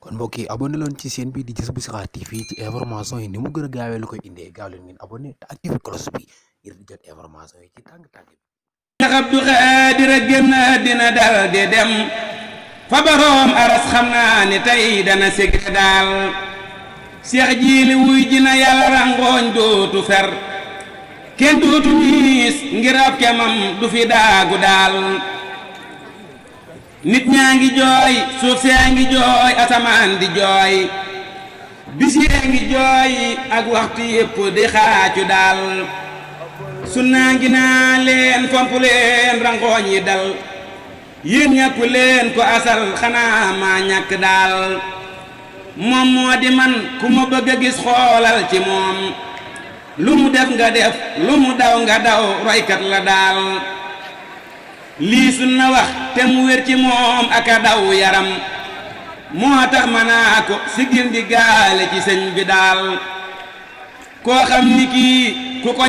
kon mbokk yi abonné leen ci chaîne bi di Jazboul Chirakh TV ci information yi ni mu gën a gaawee lu koy indee gaaw leen ngeen abonné te activé cloche bi ngir di jot information yi ci tàng-tàng bi. Cheikh Abdou Khadir génn dina dal di dem fa boroom aras xam naa ni tey dana ség daal Cheikh jiili wuy ji na yàlla rangooñ dootu fer kenn dootu miis ngir ab kemam du fi daagu daal nit ñaa ngi jooy suuf see ngi jooy asamaan di jooy bis yee ngi jooy ak waxtu yépp di xaacu daal sunnaa ngi naa leen fomp leen rangooñ yi dal yéen ñàkk leen ko asal xanaa maa ñàkk daal moom moo di man ku ma bëgg a gis xoolal ci moom lu mu def nga def lu mu daw nga daw roykat la daal lii sunna wax te mu wér ci moom aka daw yaram moo tax ma naa ko sigil di gaale ci sëñ bi daal koo xam ni kii ku ko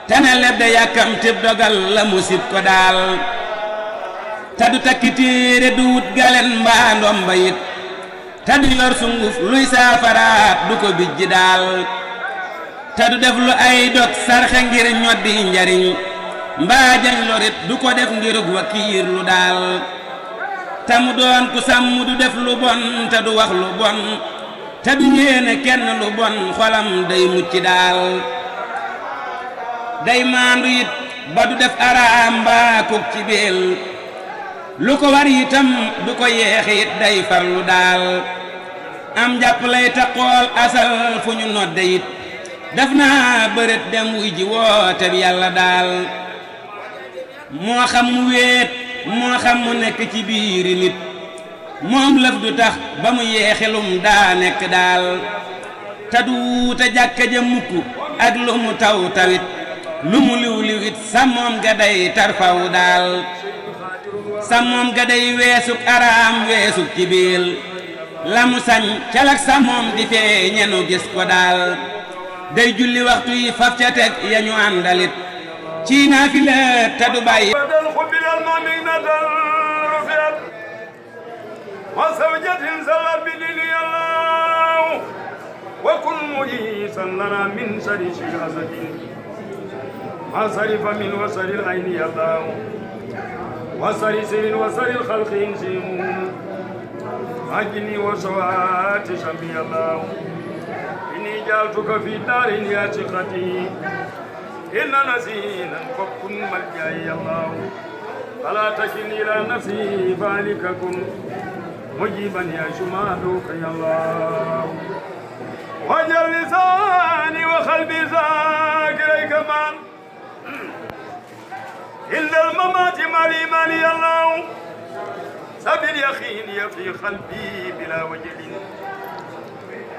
tene leb de yàkkam tib dogal la mu sib ko daal ta du takki téere du wut galen mbaa ndomba yit ta du yor sunguf luy saafaraat du ko bijji daal ta du def lu ay dog sarxe ngir ñoddi njariñ mbaa jañ lorit du ko def ngirug wakiir lu daal ta mu doon ku sàmm du def lu bon ta du wax lu bon ta du yéene kenn lu bon xolam day mucc daal day maandu it ba du def araam mbaa kuk ci beel lu ko war itam du ko yeexit day farlu daal am jàpp lay taqool asal fu ñu nodde it def naa bërët dem wuy ji woote bi yàlla daal moo xam mu wéet moo xam mu nekk ci biiri nit moom lëf du tax ba mu yeexelum daa nekk daal te du wuute jàkka ja mukk ak lu mu taw tawit lu mu liw liwit sàmmoom ga day tarfaw daal sàmmoom ga day weesuk araam weesuk ci biir la mu sañ calak sàmmoom di fee ñenu gis ko daal day julli waxtu yi faf ca teg ya ñu àndalit ci naafila te du bàyyi wa kun mujisan lana min sharri hasadin ما صرف من وسر العين يضاع وسر سر وسر الخلق انسيم عجني وسوات شمي الله إني جعلتك في دار يا ثقتي إن نسينا فكن ملجأي الله فلا تكلني إلى نفسي فعلك كن مجيبا يا شمالك يا الله وجل لساني وقلبي ذاكريك من إلا الممات مالي مالي الله سبيل يخيني في قلبي بلا وجل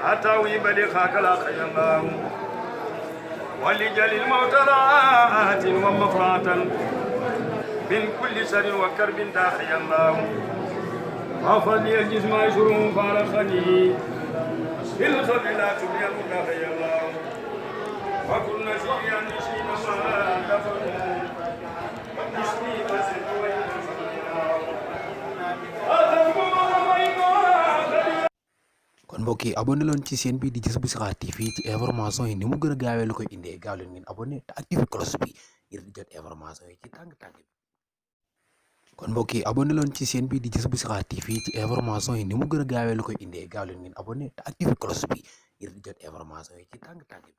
أتاوي بلغاك لا خير الله ولجل الموت راءات ومفرعة من كل سر وكرب داخي الله غفر لي الجسم يسر فارخني في الخلق لا تبلي الله وكل نسيا نسينا ما mbokk yi abonné leen ci chaîne bi di Jazboul Chikhar TV ci information yi ni mu gën a gaawee la koy indee gaaw leen ngeen abonné te activé cloche bi ngir di jot information yi ci tàng-tàng bi. kon mbokk yi abonné leen ci chaîne bi di Jazboul Chikhar TV ci information yi ni mu gën a gaawee la koy indee gaaw leen ngeen abonné te activé cloche bi ngir di jot information yi ci tàng-tàng bi.